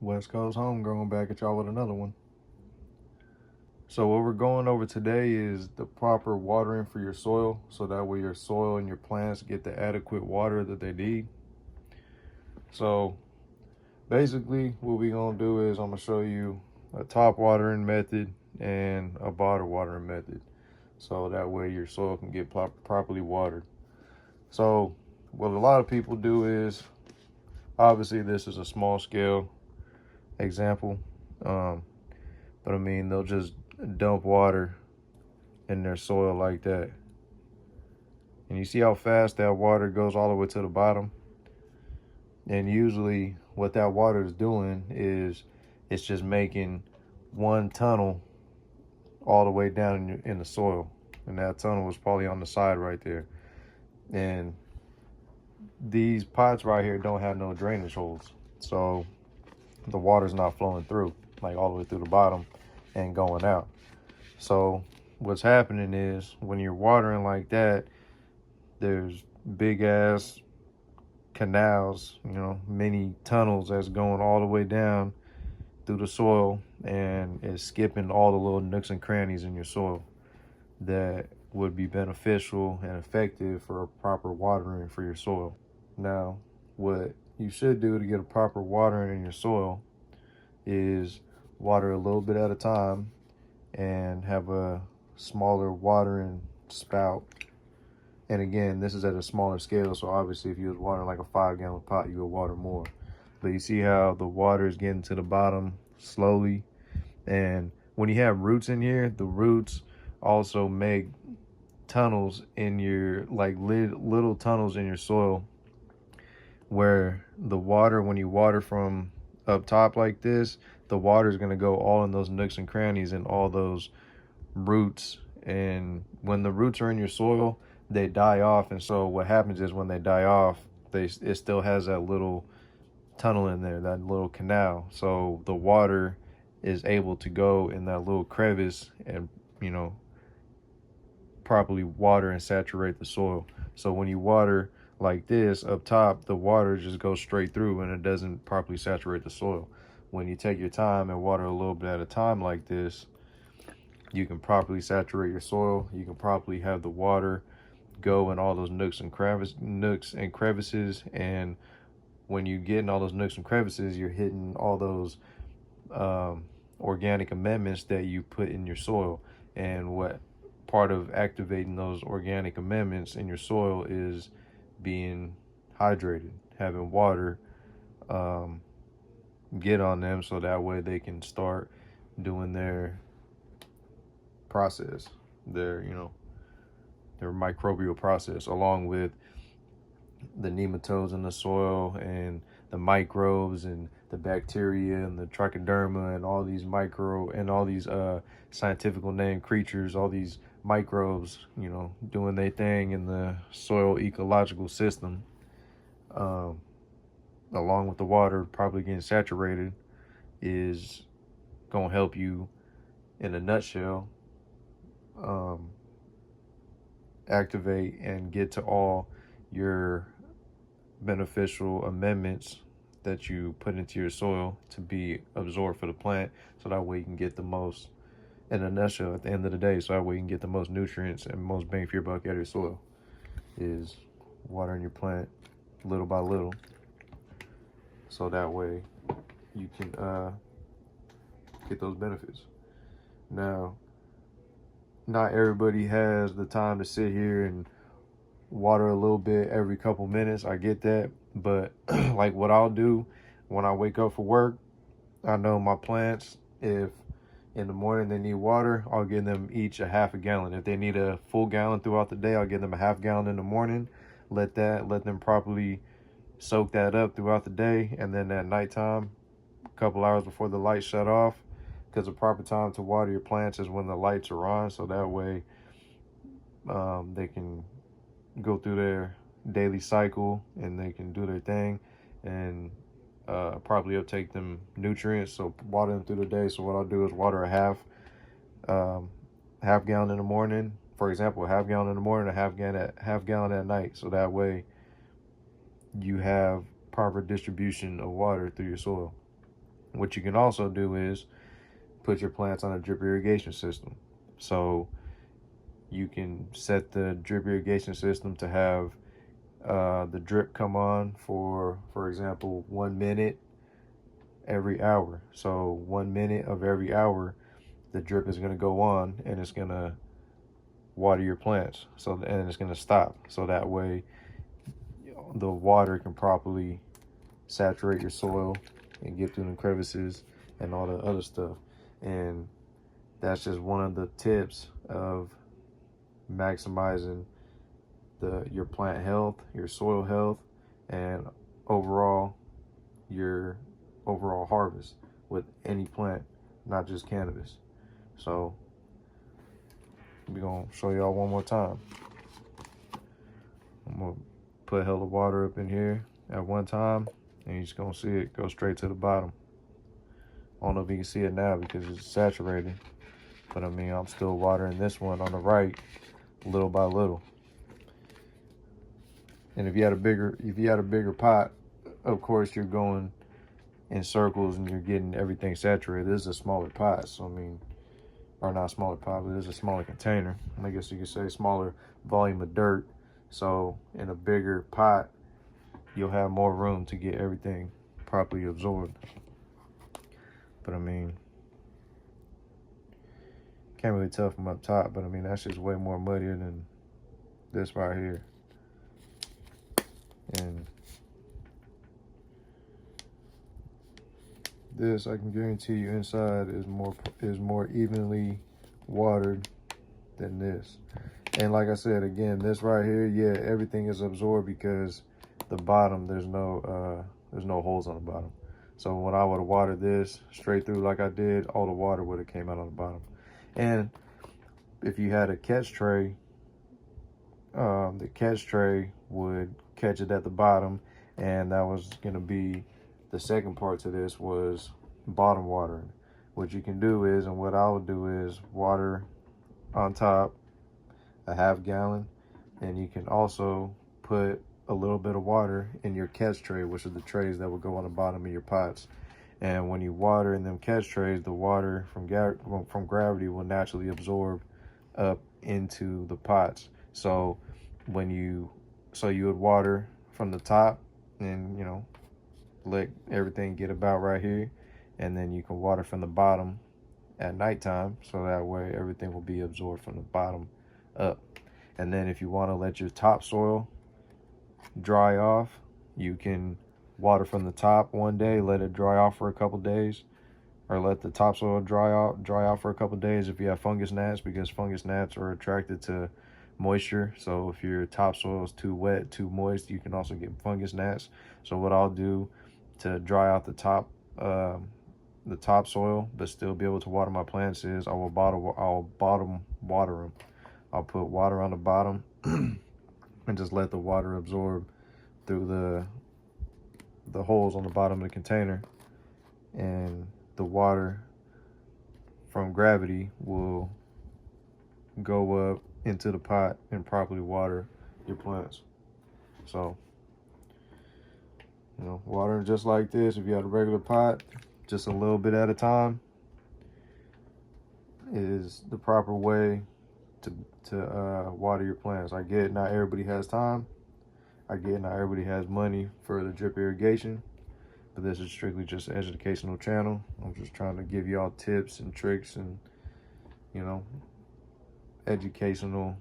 West Coast Homegrown back at y'all with another one. So what we're going over today is the proper watering for your soil, so that way your soil and your plants get the adequate water that they need. So basically what we're going to do is I'm going to show you a top watering method and a bottom watering method, so that way your soil can get properly watered. So what a lot of people do is, obviously this is a small scale example, but I mean, they'll just dump water in their soil like that. And you see how fast that water goes all the way to the bottom? And usually what that water is doing is it's just making one tunnel all the way down in the soil. And that tunnel was probably on the side right there. And these pots right here don't have no drainage holes. So the water's not flowing through, like all the way through the bottom and going out. So what's happening is when you're watering like that, there's big ass canals, many tunnels that's going all the way down through the soil, and it's skipping all the little nooks and crannies in your soil that would be beneficial and effective for a proper watering for your soil. Now, what you should do to get a proper watering in your soil is water a little bit at a time and have a smaller watering spout. And again, this is at a smaller scale, so obviously if you was watering like a 5-gallon pot, you would water more. But you see how the water is getting to the bottom slowly. And when you have roots in here, the roots also make tunnels in your, like little tunnels in your soil, where the water, when you water from up top like this, the water is going to go all in those nooks and crannies and all those roots. And when the roots are in your soil, they die off. And so what happens is when they die off, it still has that little tunnel in there, that little canal. So the water is able to go in that little crevice and, properly water and saturate the soil. So when you water like this up top, the water just goes straight through and it doesn't properly saturate the soil. When you take your time and water a little bit at a time like this, you can properly saturate your soil. You can properly have the water go in all those nooks and crevices. And when you get in all those nooks and crevices, you're hitting all those organic amendments that you put in your soil. And what part of activating those organic amendments in your soil is being hydrated, having water get on them, so that way they can start doing their process, their microbial process, along with the nematodes in the soil and the microbes and the bacteria and the trichoderma and all these scientific name creatures, all these microbes, doing their thing in the soil ecological system, along with the water probably getting saturated, is going to help you, in a nutshell, activate and get to all your beneficial amendments that you put into your soil to be absorbed for the plant, so that way you can get the most, in a nutshell, at the end of the day, so that way you can get the most nutrients and most bang for your buck out of your soil, is watering your plant little by little, so that way you can get those benefits. Now, not everybody has the time to sit here and water a little bit every couple minutes. I get that. But like what I'll do when I wake up for work, I know my plants, if in the morning they need water, I'll give them each a half a gallon. If they need a full gallon throughout the day, I'll give them a half gallon in the morning. Let them properly soak that up throughout the day. And then at nighttime, a couple hours before the lights shut off, because the proper time to water your plants is when the lights are on, so that way they can go through their daily cycle and they can do their thing and properly uptake them nutrients. So water them through the day. So what I'll do is water a half gallon in the morning, for example, a half gallon in the morning, a half gallon at night, so that way you have proper distribution of water through your soil. What you can also do is put your plants on a drip irrigation system. So you can set the drip irrigation system to have the drip come on for example, 1 minute every hour. So 1 minute of every hour, the drip is going to go on and it's going to water your plants. So, and it's going to stop. So that way the water can properly saturate your soil and get through the crevices and all the other stuff. And that's just one of the tips of maximizing your plant health, your soil health, and your overall harvest with any plant, not just cannabis. So we're gonna show y'all one more time. I'm gonna put hella water up in here at one time, and you're just gonna see it go straight to the bottom. I don't know if you can see it now because it's saturated, but I mean, I'm still watering this one on the right little by little. And if you had a bigger pot, of course you're going in circles and you're getting everything saturated. This is a smaller pot, so I mean, or not a smaller pot, but this is a smaller container. I guess you could say smaller volume of dirt. So in a bigger pot, you'll have more room to get everything properly absorbed. But I mean, can't really tell from up top, but I mean, that's just way more muddier than this right here. And this, I can guarantee you, inside is more evenly watered than this. And like I said, again, this right here, yeah, everything is absorbed because the bottom, there's no holes on the bottom. So when I would have watered this straight through like I did, all the water would have came out on the bottom. And if you had a catch tray, the catch tray would catch it at the bottom, and that was going to be the second part to this, was bottom watering. What you can do is, and what I would do is, water on top a half gallon, and you can also put a little bit of water in your catch tray, which are the trays that will go on the bottom of your pots. And when you water in them catch trays, the water from gravity will naturally absorb up into the pots. So you would water from the top and, you know, let everything get about right here, and then you can water from the bottom at nighttime, so that way everything will be absorbed from the bottom up. And then if you want to let your topsoil dry off, you can water from the top one day, let it dry off for a couple days, or let the topsoil dry out for a couple days if you have fungus gnats, because fungus gnats are attracted to moisture. So if your topsoil is too wet, too moist, you can also get fungus gnats. So what I'll do to dry out the topsoil but still be able to water my plants is I'll bottom water them. I'll put water on the bottom and just let the water absorb through the holes on the bottom of the container, and the water from gravity will go up into the pot and properly water your plants. So, you know, watering just like this, if you had a regular pot, just a little bit at a time, is the proper way to water your plants. I get not everybody has time. I get not everybody has money for the drip irrigation, but this is strictly just an educational channel. I'm just trying to give y'all tips and tricks and, you know, educational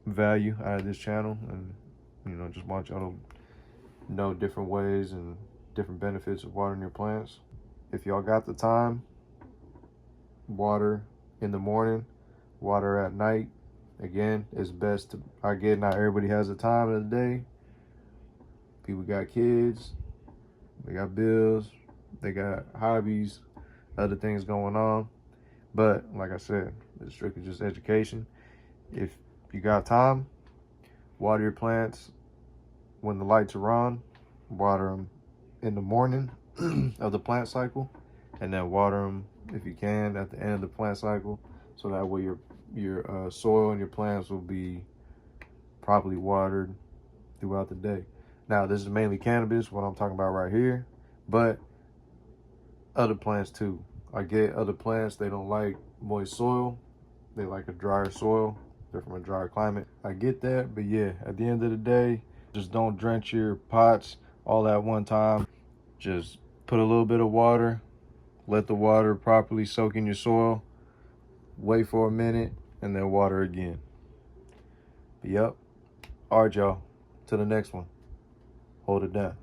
value out of this channel, and, you know, just want y'all to know different ways and different benefits of watering your plants. If y'all got the time, water in the morning, water at night. Again, it's best to, I get not everybody has the time of the day. People got kids, they got bills, they got hobbies, other things going on. But like I said, it's strictly just education. If you got time, water your plants when the lights are on. Water them in the morning of the plant cycle, and then water them if you can at the end of the plant cycle, so that way your soil and your plants will be properly watered throughout the day. Now, this is mainly cannabis, what I'm talking about right here, but other plants too. I get other plants, they don't like moist soil. They like a drier soil. They're from a drier climate. I get that, but yeah, at the end of the day, just don't drench your pots all at one time. Just put a little bit of water, let the water properly soak in your soil, wait for a minute, and then water again. But yep. All right, y'all. To the next one. Hold it down.